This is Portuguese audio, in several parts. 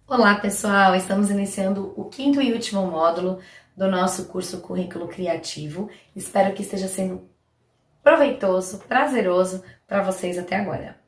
Olá, pessoal! Estamos iniciando o quinto e último módulo do nosso curso Currículo Criativo. Espero que esteja sendo proveitoso, prazeroso para vocês até agora.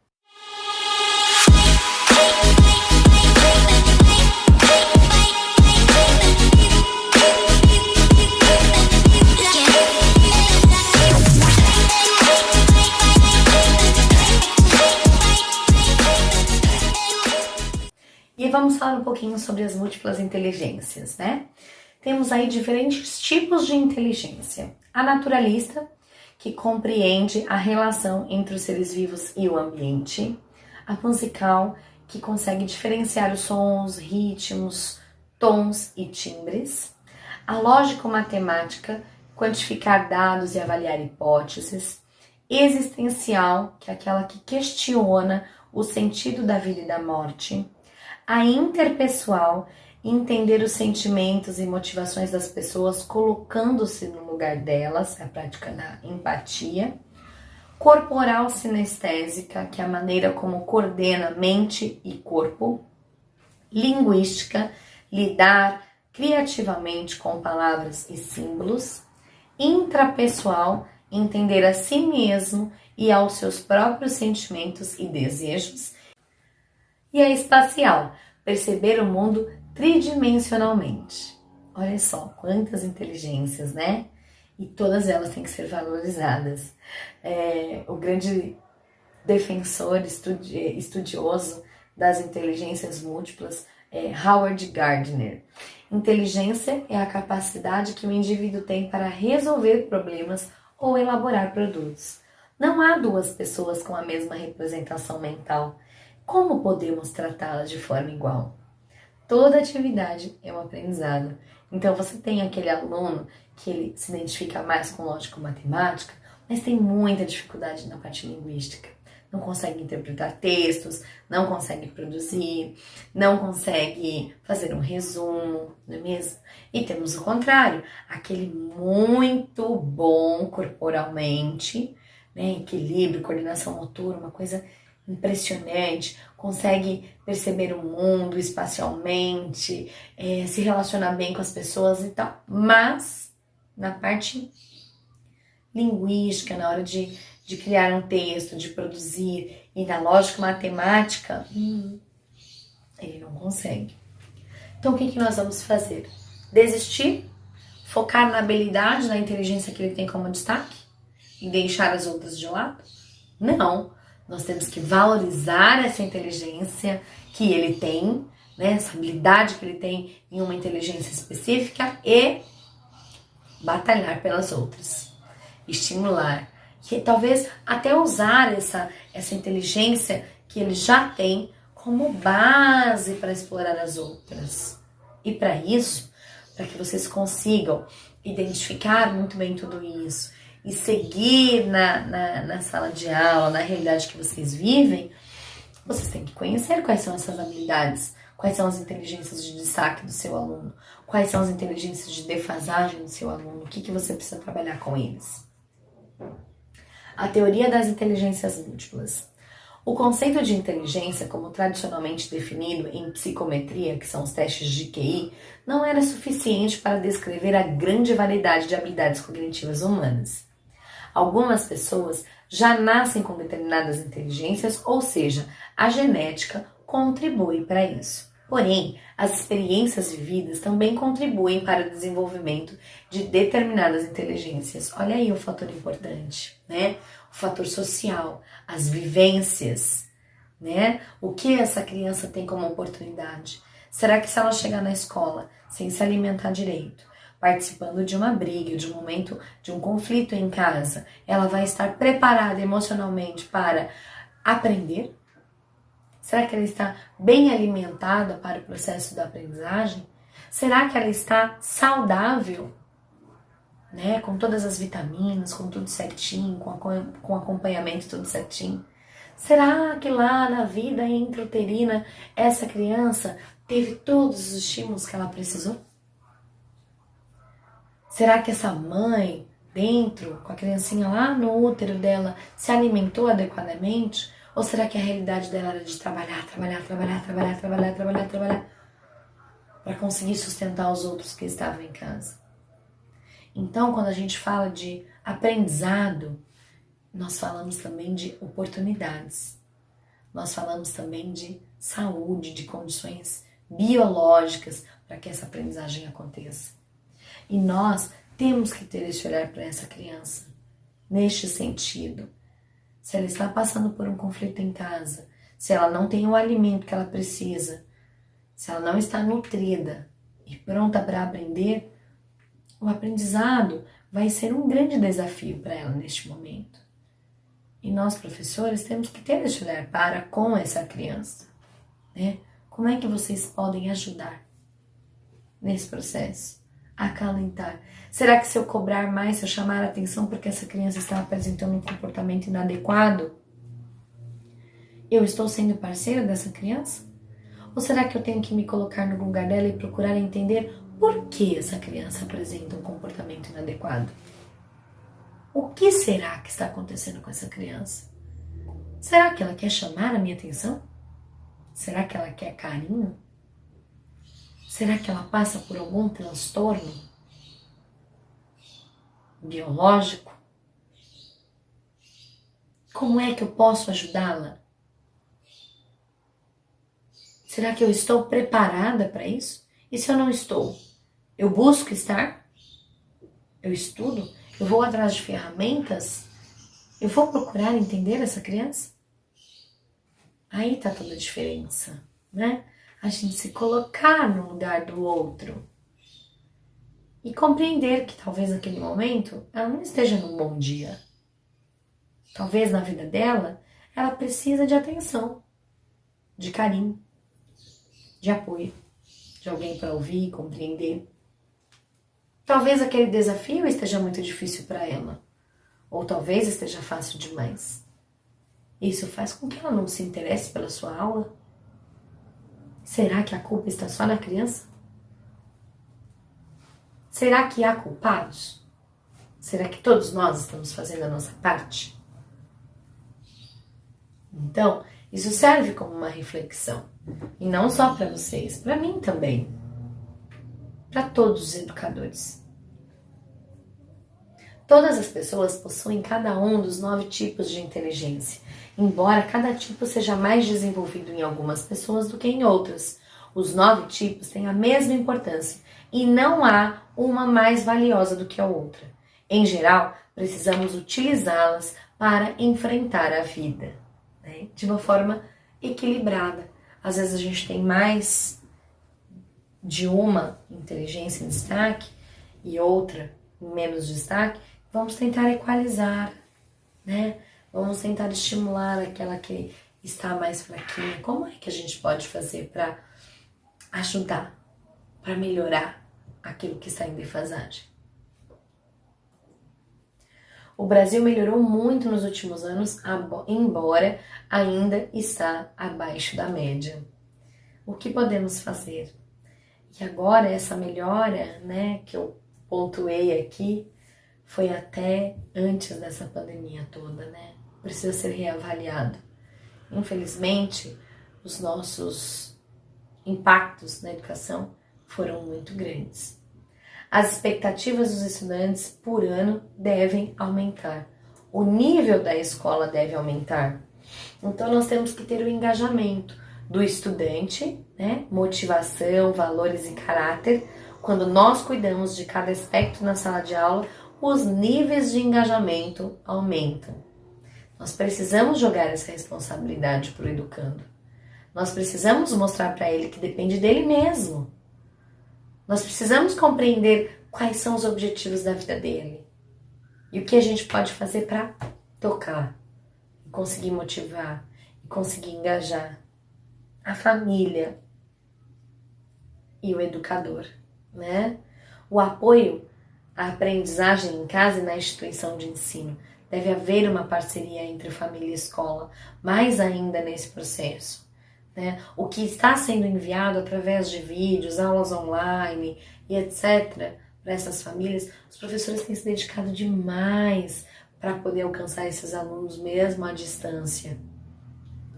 E vamos falar um pouquinho sobre as múltiplas inteligências, né? Temos aí diferentes tipos de inteligência. A naturalista, que compreende a relação entre os seres vivos e o ambiente. A musical, que consegue diferenciar os sons, ritmos, tons e timbres. A lógico-matemática, quantificar dados e avaliar hipóteses. Existencial, que é aquela que questiona o sentido da vida e da morte. A interpessoal, entender os sentimentos e motivações das pessoas, colocando-se no lugar delas, a prática da empatia. Corporal sinestésica, que é a maneira como coordena mente e corpo. Linguística, lidar criativamente com palavras e símbolos. Intrapessoal, entender a si mesmo e aos seus próprios sentimentos e desejos. E a espacial, perceber o mundo tridimensionalmente. Olha só, quantas inteligências, né? E todas elas têm que ser valorizadas. O grande defensor, estudioso das inteligências múltiplas é Howard Gardner. Inteligência é a capacidade que o indivíduo tem para resolver problemas ou elaborar produtos. Não há duas pessoas com a mesma representação mental. Como podemos tratá-las de forma igual? Toda atividade é um aprendizado. Então você tem aquele aluno que ele se identifica mais com lógico-matemática, mas tem muita dificuldade na parte linguística. Não consegue interpretar textos, não consegue produzir, não consegue fazer um resumo, não é mesmo? E temos o contrário, aquele muito bom corporalmente, né? Equilíbrio, coordenação motora, uma coisa impressionante, consegue perceber o mundo espacialmente, se relacionar bem com as pessoas e tal, mas na parte linguística, na hora de criar um texto, de produzir, e na lógica matemática, ele não consegue. Então o que nós vamos fazer? Desistir? Focar na habilidade, na inteligência que ele tem como destaque? E deixar as outras de lado? Não! Nós temos que valorizar essa inteligência que ele tem, né? Essa habilidade que ele tem em uma inteligência específica e batalhar pelas outras. Estimular. E talvez até usar essa inteligência que ele já tem como base para explorar as outras. E para isso, para que vocês consigam identificar muito bem tudo isso e seguir na sala de aula, na realidade que vocês vivem, vocês têm que conhecer quais são essas habilidades, quais são as inteligências de destaque do seu aluno, quais são as inteligências de defasagem do seu aluno, o que você precisa trabalhar com eles. A teoria das inteligências múltiplas. O conceito de inteligência, como tradicionalmente definido em psicometria, que são os testes de QI, não era suficiente para descrever a grande variedade de habilidades cognitivas humanas. Algumas pessoas já nascem com determinadas inteligências, ou seja, a genética contribui para isso. Porém, as experiências vividas também contribuem para o desenvolvimento de determinadas inteligências. Olha aí o fator importante, né? O fator social, as vivências, né? O que essa criança tem como oportunidade? Será que se ela chegar na escola sem se alimentar direito, participando de uma briga, de um momento, de um conflito em casa, ela vai estar preparada emocionalmente para aprender? Será que ela está bem alimentada para o processo da aprendizagem? Será que ela está saudável, né? Com todas as vitaminas, com tudo certinho, com acompanhamento tudo certinho? Será que lá na vida intrauterina essa criança teve todos os estímulos que ela precisou? Será que essa mãe, dentro, com a criancinha lá no útero dela, se alimentou adequadamente? Ou será que a realidade dela era de trabalhar? para conseguir sustentar os outros que estavam em casa. Então, quando a gente fala de aprendizado, nós falamos também de oportunidades. Nós falamos também de saúde, de condições biológicas para que essa aprendizagem aconteça. E nós temos que ter esse olhar para essa criança, neste sentido. Se ela está passando por um conflito em casa, se ela não tem o alimento que ela precisa, se ela não está nutrida e pronta para aprender, o aprendizado vai ser um grande desafio para ela neste momento. E nós, professores, temos que ter esse olhar para com essa criança, né? Como é que vocês podem ajudar nesse processo? Acalentar. Será que se eu cobrar mais, se eu chamar a atenção porque essa criança está apresentando um comportamento inadequado, eu estou sendo parceira dessa criança? Ou será que eu tenho que me colocar no lugar dela e procurar entender por que essa criança apresenta um comportamento inadequado? O que será que está acontecendo com essa criança? Será que ela quer chamar a minha atenção? Será que ela quer carinho? Será que ela passa por algum transtorno biológico? Como é que eu posso ajudá-la? Será que eu estou preparada para isso? E se eu não estou? Eu busco estar? Eu estudo? Eu vou atrás de ferramentas? Eu vou procurar entender essa criança? Aí está toda a diferença, né? A gente se colocar no lugar do outro e compreender que talvez naquele momento ela não esteja num bom dia. Talvez na vida dela ela precisa de atenção, de carinho, de apoio, de alguém para ouvir e compreender. Talvez aquele desafio esteja muito difícil para ela, ou talvez esteja fácil demais. Isso faz com que ela não se interesse pela sua aula? Será que a culpa está só na criança? Será que há culpados? Será que todos nós estamos fazendo a nossa parte? Então, isso serve como uma reflexão. E não só para vocês, para mim também. Para todos os educadores. Todas as pessoas possuem cada um dos 9 tipos de inteligência, embora cada tipo seja mais desenvolvido em algumas pessoas do que em outras. Os 9 tipos têm a mesma importância e não há uma mais valiosa do que a outra. Em geral, precisamos utilizá-las para enfrentar a vida, né? De uma forma equilibrada. Às vezes a gente tem mais de uma inteligência em destaque e outra em menos destaque. Vamos tentar equalizar, né? Vamos tentar estimular aquela que está mais fraquinha. Como é que a gente pode fazer para ajudar, para melhorar aquilo que está em defasagem? O Brasil melhorou muito nos últimos anos, embora ainda está abaixo da média. O que podemos fazer? E agora essa melhora, né, que eu pontuei aqui, foi até antes dessa pandemia toda, né? Precisa ser reavaliado. Infelizmente, os nossos impactos na educação foram muito grandes. As expectativas dos estudantes por ano devem aumentar. O nível da escola deve aumentar. Então, nós temos que ter o engajamento do estudante, né? Motivação, valores e caráter. Quando nós cuidamos de cada aspecto na sala de aula, os níveis de engajamento aumentam. Nós precisamos jogar essa responsabilidade para o educando. Nós precisamos mostrar para ele que depende dele mesmo. Nós precisamos compreender quais são os objetivos da vida dele e o que a gente pode fazer para tocar, conseguir motivar e conseguir engajar a família e o educador, né? O apoio à aprendizagem em casa e na instituição de ensino. Deve haver uma parceria entre família e escola, mais ainda nesse processo, né? O que está sendo enviado através de vídeos, aulas online e etc. para essas famílias, os professores têm se dedicado demais para poder alcançar esses alunos mesmo à distância.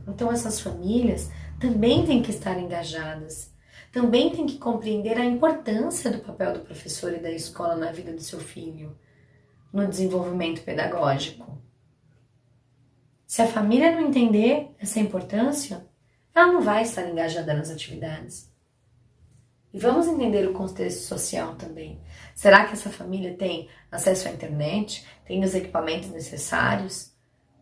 Então essas famílias também têm que estar engajadas. Também tem que compreender a importância do papel do professor e da escola na vida do seu filho, no desenvolvimento pedagógico. Se a família não entender essa importância, ela não vai estar engajada nas atividades. E vamos entender o contexto social também. Será que essa família tem acesso à internet, tem os equipamentos necessários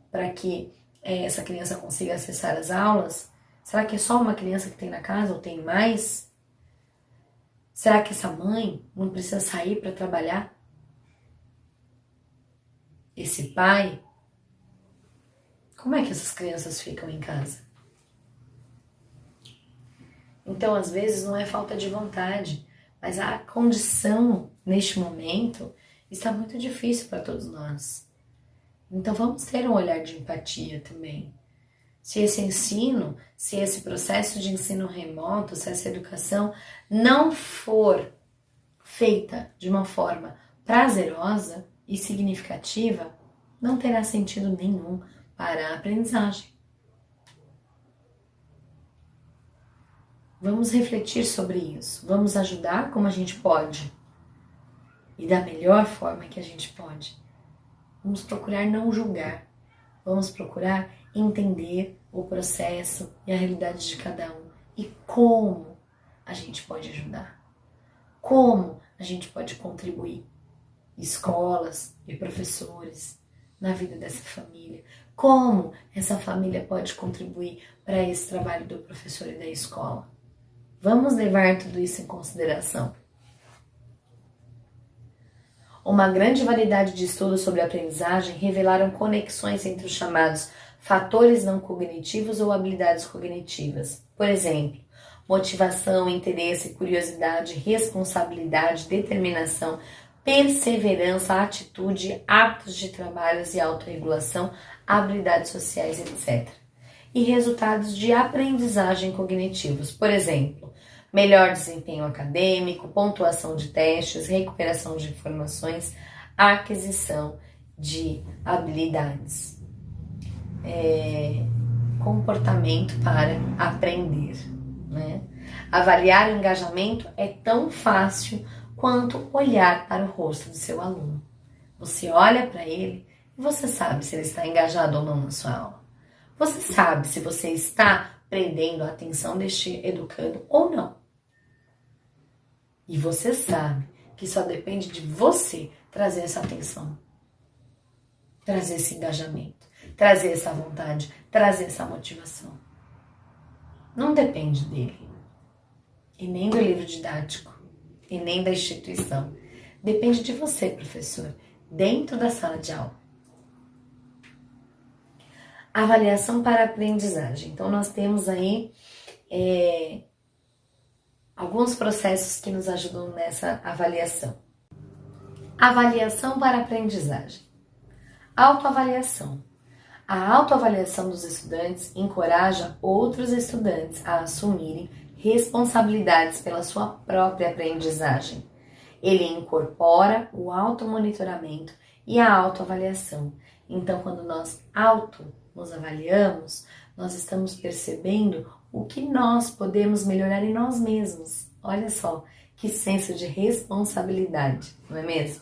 para que essa criança consiga acessar as aulas? Será que é só uma criança que tem na casa ou tem mais? Será que essa mãe não precisa sair para trabalhar? Esse pai? Como é que essas crianças ficam em casa? Então, às vezes, não é falta de vontade, mas a condição, neste momento, está muito difícil para todos nós. Então, vamos ter um olhar de empatia também. Se esse ensino, se esse processo de ensino remoto, se essa educação não for feita de uma forma prazerosa e significativa, não terá sentido nenhum para a aprendizagem. Vamos refletir sobre isso, vamos ajudar como a gente pode e da melhor forma que a gente pode. Vamos procurar não julgar, vamos procurar entender o processo e a realidade de cada um e como a gente pode ajudar, como a gente pode contribuir, escolas e professores na vida dessa família, como essa família pode contribuir para esse trabalho do professor e da escola. Vamos levar tudo isso em consideração. Uma grande variedade de estudos sobre aprendizagem revelaram conexões entre os chamados fatores não cognitivos ou habilidades cognitivas. Por exemplo, motivação, interesse, curiosidade, responsabilidade, determinação, perseverança, atitude, hábitos de trabalho e autorregulação, habilidades sociais, etc. E resultados de aprendizagem cognitivos, por exemplo, melhor desempenho acadêmico, pontuação de testes, recuperação de informações, aquisição de habilidades, comportamento para aprender, né? Avaliar o engajamento é tão fácil quanto olhar para o rosto do seu aluno. Você olha para ele e você sabe se ele está engajado ou não na sua aula. Você sabe se você está prendendo a atenção deste educando ou não. E você sabe que só depende de você trazer essa atenção, trazer esse engajamento, trazer essa vontade, trazer essa motivação. Não depende dele, e nem do livro didático, e nem da instituição. Depende de você, professor, dentro da sala de aula. Avaliação para aprendizagem. Então, nós temos aí alguns processos que nos ajudam nessa avaliação. Avaliação para aprendizagem. Autoavaliação. A autoavaliação dos estudantes encoraja outros estudantes a assumirem responsabilidades pela sua própria aprendizagem. Ele incorpora o automonitoramento e a autoavaliação. Então, quando nós nos avaliamos, nós estamos percebendo o que nós podemos melhorar em nós mesmos. Olha só, que senso de responsabilidade, não é mesmo?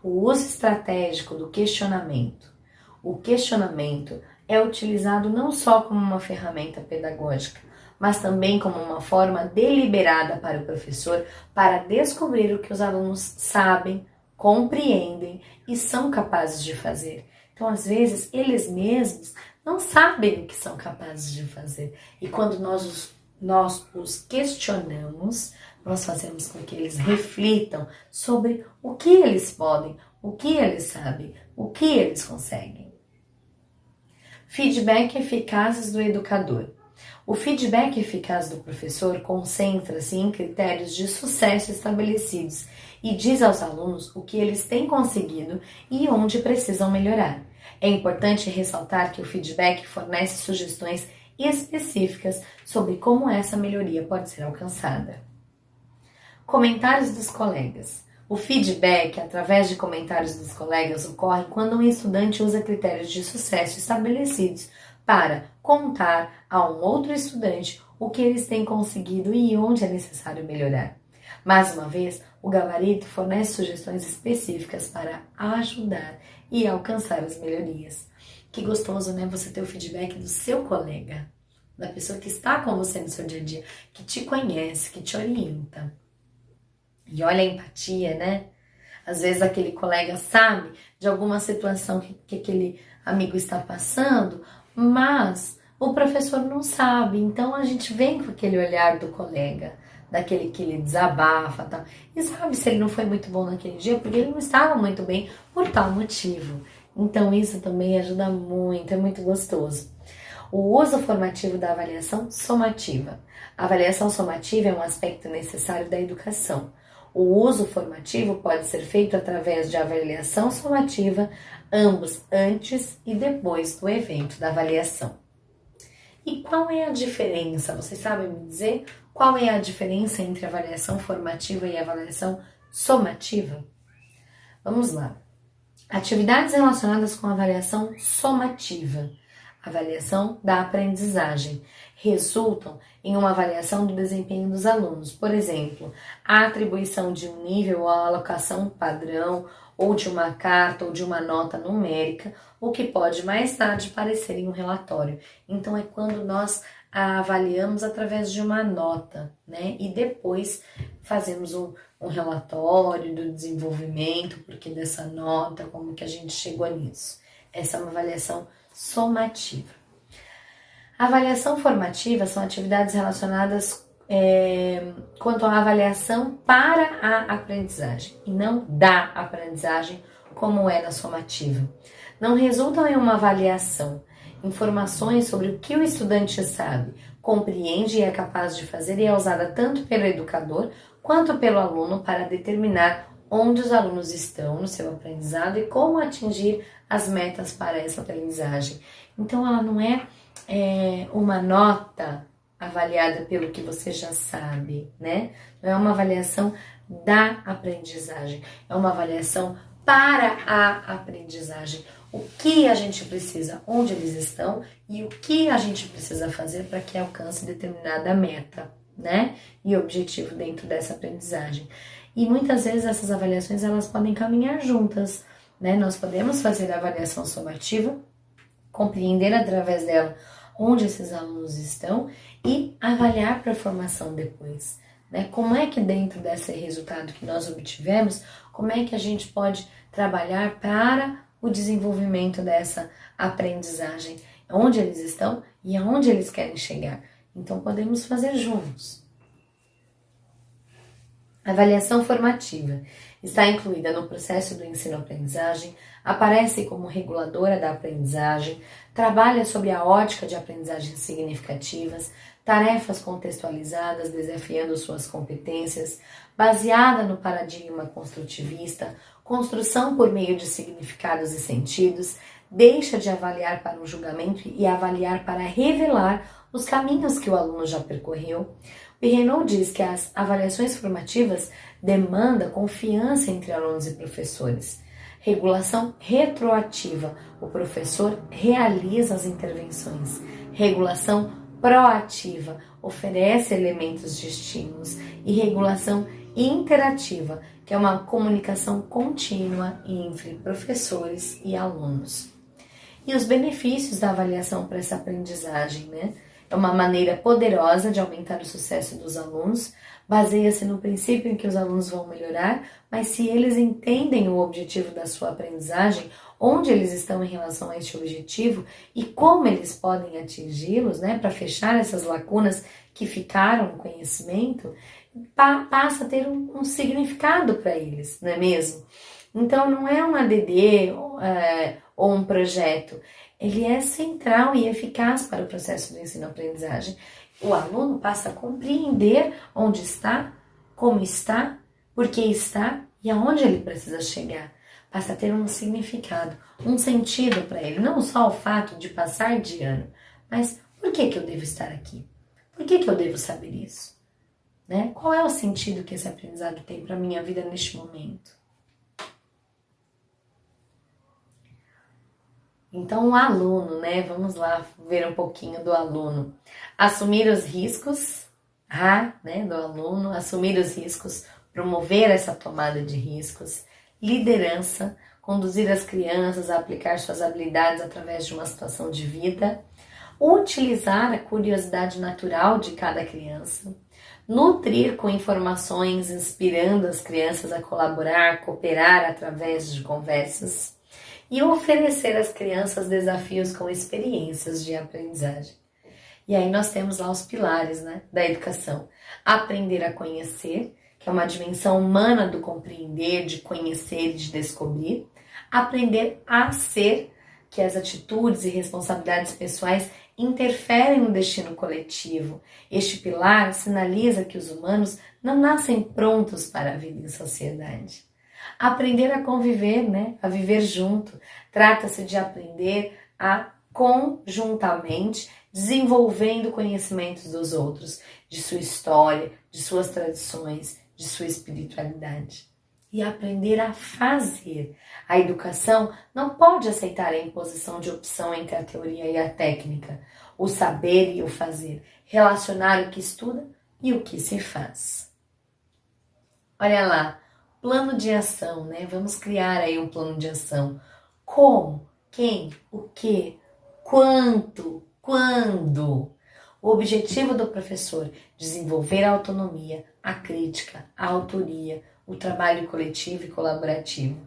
O uso estratégico do questionamento. O questionamento é utilizado não só como uma ferramenta pedagógica, mas também como uma forma deliberada para o professor para descobrir o que os alunos sabem, compreendem e são capazes de fazer. Então, às vezes, eles mesmos não sabem o que são capazes de fazer. E quando nós os questionamos, nós fazemos com que eles reflitam sobre o que eles podem, o que eles sabem, o que eles conseguem. Feedback eficazes do educador. O feedback eficaz do professor concentra-se em critérios de sucesso estabelecidos e diz aos alunos o que eles têm conseguido e onde precisam melhorar. É importante ressaltar que o feedback fornece sugestões específicas sobre como essa melhoria pode ser alcançada. Comentários dos colegas. O feedback, através de comentários dos colegas, ocorre quando um estudante usa critérios de sucesso estabelecidos para contar a um outro estudante o que eles têm conseguido e onde é necessário melhorar. Mais uma vez, o gabarito fornece sugestões específicas para ajudar e alcançar as melhorias. Que gostoso, né? Você ter o feedback do seu colega, da pessoa que está com você no seu dia a dia, que te conhece, que te orienta. E olha a empatia, né? Às vezes aquele colega sabe de alguma situação que aquele amigo está passando, mas o professor não sabe. Então a gente vem com aquele olhar do colega, daquele que ele desabafa, tal, e sabe se ele não foi muito bom naquele dia, porque ele não estava muito bem por tal motivo. Então isso também ajuda muito, é muito gostoso. O uso formativo da avaliação somativa. A avaliação somativa é um aspecto necessário da educação. O uso formativo pode ser feito através de avaliação somativa, ambos antes e depois do evento da avaliação. E qual é a diferença? Vocês sabem me dizer qual é a diferença entre avaliação formativa e avaliação somativa? Vamos lá. Atividades relacionadas com avaliação somativa. Avaliação da aprendizagem. Resultam em uma avaliação do desempenho dos alunos. Por exemplo, a atribuição de um nível ou a alocação padrão, ou de uma carta ou de uma nota numérica, o que pode mais tarde aparecer em um relatório. Então, é quando nós a avaliamos através de uma nota, né? E depois fazemos um relatório do desenvolvimento, porque dessa nota, como que a gente chegou nisso. Essa é uma avaliação somativa. A avaliação formativa são atividades relacionadas quanto à avaliação para a aprendizagem e não da aprendizagem, como é na somativa. Não resultam em uma avaliação, informações sobre o que o estudante sabe, compreende e é capaz de fazer e é usada tanto pelo educador quanto pelo aluno para determinar onde os alunos estão no seu aprendizado e como atingir as metas para essa aprendizagem. Então, ela não é uma nota avaliada pelo que você já sabe, né? Não é uma avaliação da aprendizagem, é uma avaliação para a aprendizagem. O que a gente precisa, onde eles estão e o que a gente precisa fazer para que alcance determinada meta, né? E objetivo dentro dessa aprendizagem. E muitas vezes essas avaliações elas podem caminhar juntas, né? Nós podemos fazer a avaliação somativa, compreender através dela onde esses alunos estão e avaliar para a formação depois, né? Como é que dentro desse resultado que nós obtivemos, como é que a gente pode trabalhar para o desenvolvimento dessa aprendizagem, onde eles estão e aonde eles querem chegar. Então podemos fazer juntos. Avaliação formativa está incluída no processo do ensino-aprendizagem, aparece como reguladora da aprendizagem, trabalha sob a ótica de aprendizagens significativas, tarefas contextualizadas desafiando suas competências, baseada no paradigma construtivista, construção por meio de significados e sentidos, deixa de avaliar para um julgamento e avaliar para revelar os caminhos que o aluno já percorreu. Renault diz que as avaliações formativas demandam confiança entre alunos e professores. Regulação retroativa. O professor realiza as intervenções. Regulação proativa. Oferece elementos de estímulos. E regulação interativa, que é uma comunicação contínua entre professores e alunos. E os benefícios da avaliação para essa aprendizagem, né? É uma maneira poderosa de aumentar o sucesso dos alunos, baseia-se no princípio em que os alunos vão melhorar, mas se eles entendem o objetivo da sua aprendizagem, onde eles estão em relação a este objetivo e como eles podem atingi-los, né, para fechar essas lacunas que ficaram no conhecimento, passa a ter um significado para eles, não é mesmo? Então não é um ADD ou um projeto, ele é central e eficaz para o processo do ensino-aprendizagem. O aluno passa a compreender onde está, como está, por que está e aonde ele precisa chegar. Passa a ter um significado, um sentido para ele. Não só o fato de passar de ano, mas por que eu devo estar aqui? Por que eu devo saber isso? Né? Qual é o sentido que esse aprendizado tem para a minha vida neste momento? Então, o aluno, né? Vamos lá ver um pouquinho do aluno. Assumir os riscos, né? Do aluno, assumir os riscos, promover essa tomada de riscos, liderança, conduzir as crianças a aplicar suas habilidades através de uma situação de vida, utilizar a curiosidade natural de cada criança, nutrir com informações, inspirando as crianças a colaborar, cooperar através de conversas e oferecer às crianças desafios com experiências de aprendizagem. E aí nós temos lá os pilares, né, da educação. Aprender a conhecer, que é uma dimensão humana do compreender, de conhecer e de descobrir. Aprender a ser, que as atitudes e responsabilidades pessoais interferem no destino coletivo. Este pilar sinaliza que os humanos não nascem prontos para a vida em sociedade. Aprender a conviver, né? A viver junto. Trata-se de aprender a conjuntamente, desenvolvendo conhecimentos dos outros, de sua história, de suas tradições, de sua espiritualidade. E aprender a fazer. A educação não pode aceitar a imposição de opção entre a teoria e a técnica, o saber e o fazer, relacionar o que estuda e o que se faz. Olha lá, plano de ação, né? Vamos criar aí um plano de ação. Como? Quem? O que? Quanto? Quando? O objetivo do professor: desenvolver a autonomia, a crítica, a autoria, o trabalho coletivo e colaborativo.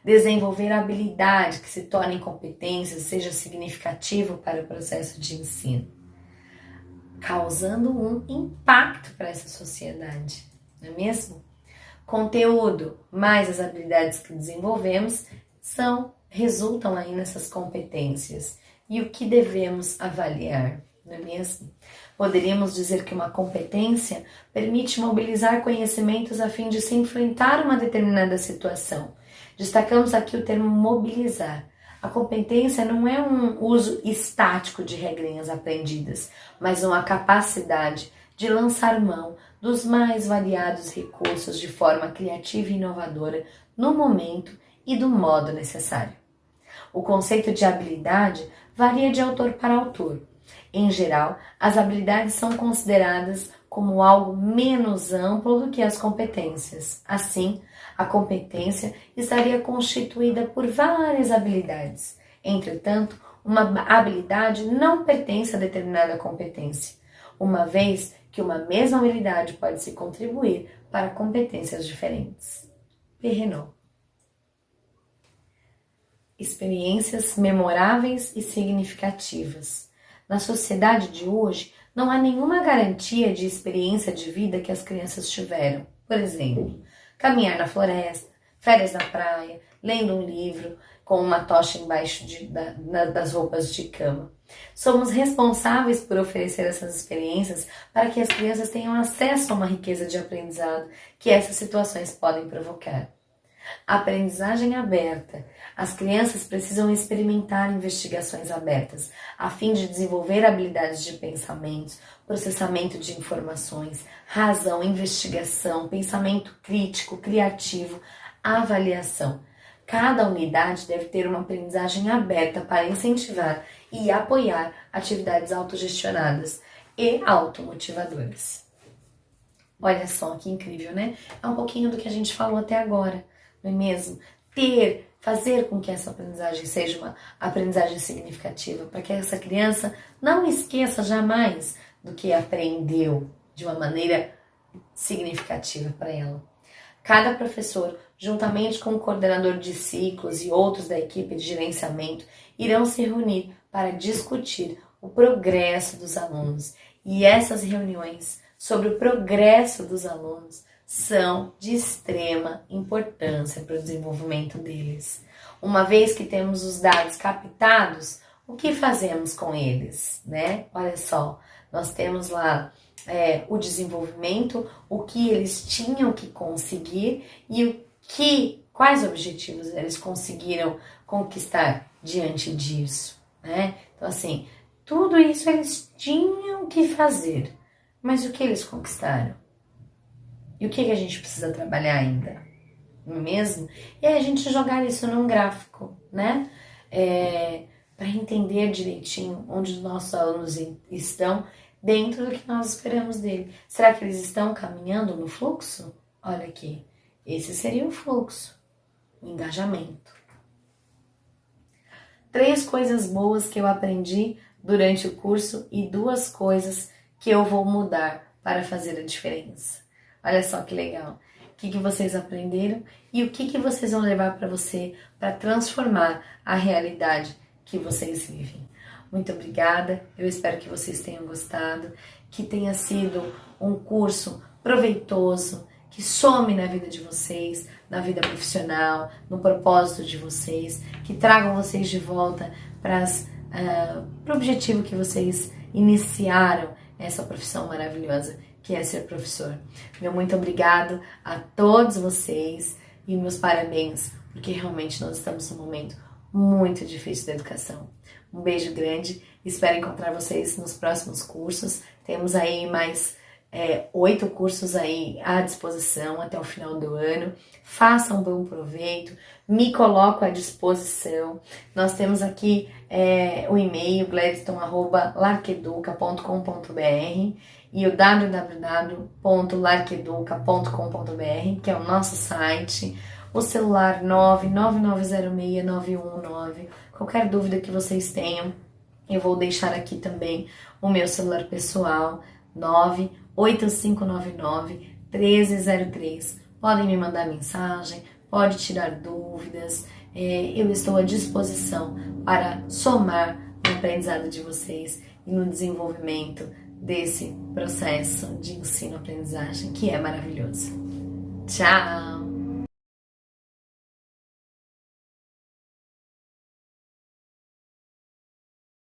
Desenvolver a habilidade que se torne competência, seja significativo para o processo de ensino, causando um impacto para essa sociedade, não é mesmo? Conteúdo mais as habilidades que desenvolvemos resultam aí nessas competências. E o que devemos avaliar, não é mesmo? Poderíamos dizer que uma competência permite mobilizar conhecimentos a fim de se enfrentar uma determinada situação. Destacamos aqui o termo mobilizar. A competência não é um uso estático de regrinhas aprendidas, mas uma capacidade de lançar mão dos mais variados recursos de forma criativa e inovadora no momento e do modo necessário. O conceito de habilidade varia de autor para autor. Em geral, as habilidades são consideradas como algo menos amplo do que as competências. Assim, a competência estaria constituída por várias habilidades. Entretanto, uma habilidade não pertence a determinada competência, uma vez que uma mesma habilidade pode se contribuir para competências diferentes. Perrenot. Experiências memoráveis e significativas. Na sociedade de hoje, não há nenhuma garantia de experiência de vida que as crianças tiveram. Por exemplo, caminhar na floresta, férias na praia, lendo um livro com uma tocha embaixo das roupas de cama. Somos responsáveis por oferecer essas experiências para que as crianças tenham acesso a uma riqueza de aprendizado que essas situações podem provocar. Aprendizagem aberta. As crianças precisam experimentar investigações abertas, a fim de desenvolver habilidades de pensamento, processamento de informações, razão, investigação, pensamento crítico, criativo, avaliação. Cada unidade deve ter uma aprendizagem aberta para incentivar e apoiar atividades autogestionadas e automotivadoras. Olha só que incrível, né? É um pouquinho do que a gente falou até agora, não é mesmo? Fazer com que essa aprendizagem seja uma aprendizagem significativa, para que essa criança não esqueça jamais do que aprendeu de uma maneira significativa para ela. Cada professor, juntamente com o coordenador de ciclos e outros da equipe de gerenciamento, irão se reunir para discutir o progresso dos alunos. E essas reuniões sobre o progresso dos alunos são de extrema importância para o desenvolvimento deles. Uma vez que temos os dados captados, o que fazemos com eles, né? Olha só, nós temos lá o desenvolvimento, o que eles tinham que conseguir e quais objetivos eles conseguiram conquistar diante disso, né? Então, assim, tudo isso eles tinham que fazer, mas o que eles conquistaram? E o que a gente precisa trabalhar ainda? Não é mesmo? E aí a gente jogar isso num gráfico, né? para entender direitinho onde os nossos alunos estão dentro do que nós esperamos dele. Será que eles estão caminhando no fluxo? Olha aqui, esse seria o fluxo, o engajamento. 3 coisas boas que eu aprendi durante o curso e 2 coisas que eu vou mudar para fazer a diferença. Olha só que legal. O que vocês aprenderam e o que vocês vão levar para você para transformar a realidade que vocês vivem. Muito obrigada, eu espero que vocês tenham gostado, que tenha sido um curso proveitoso, que some na vida de vocês, na vida profissional, no propósito de vocês, que tragam vocês de volta para o objetivo que vocês iniciaram essa profissão maravilhosa que é ser professor. Meu muito obrigado a todos vocês e meus parabéns, porque realmente nós estamos num momento muito difícil da educação. Um beijo grande, espero encontrar vocês nos próximos cursos. Temos aí mais 8 cursos aí à disposição até o final do ano. Façam um bom proveito, me coloco à disposição. Nós temos aqui o e-mail gladstone@larqueduca.com.br e o www.larqueduca.com.br, que é o nosso site, o celular 999069119. Qualquer dúvida que vocês tenham, eu vou deixar aqui também o meu celular pessoal, 98599-1303. Podem me mandar mensagem, pode tirar dúvidas, eu estou à disposição para somar no aprendizado de vocês e no desenvolvimento desse processo de ensino-aprendizagem que é maravilhoso. Tchau!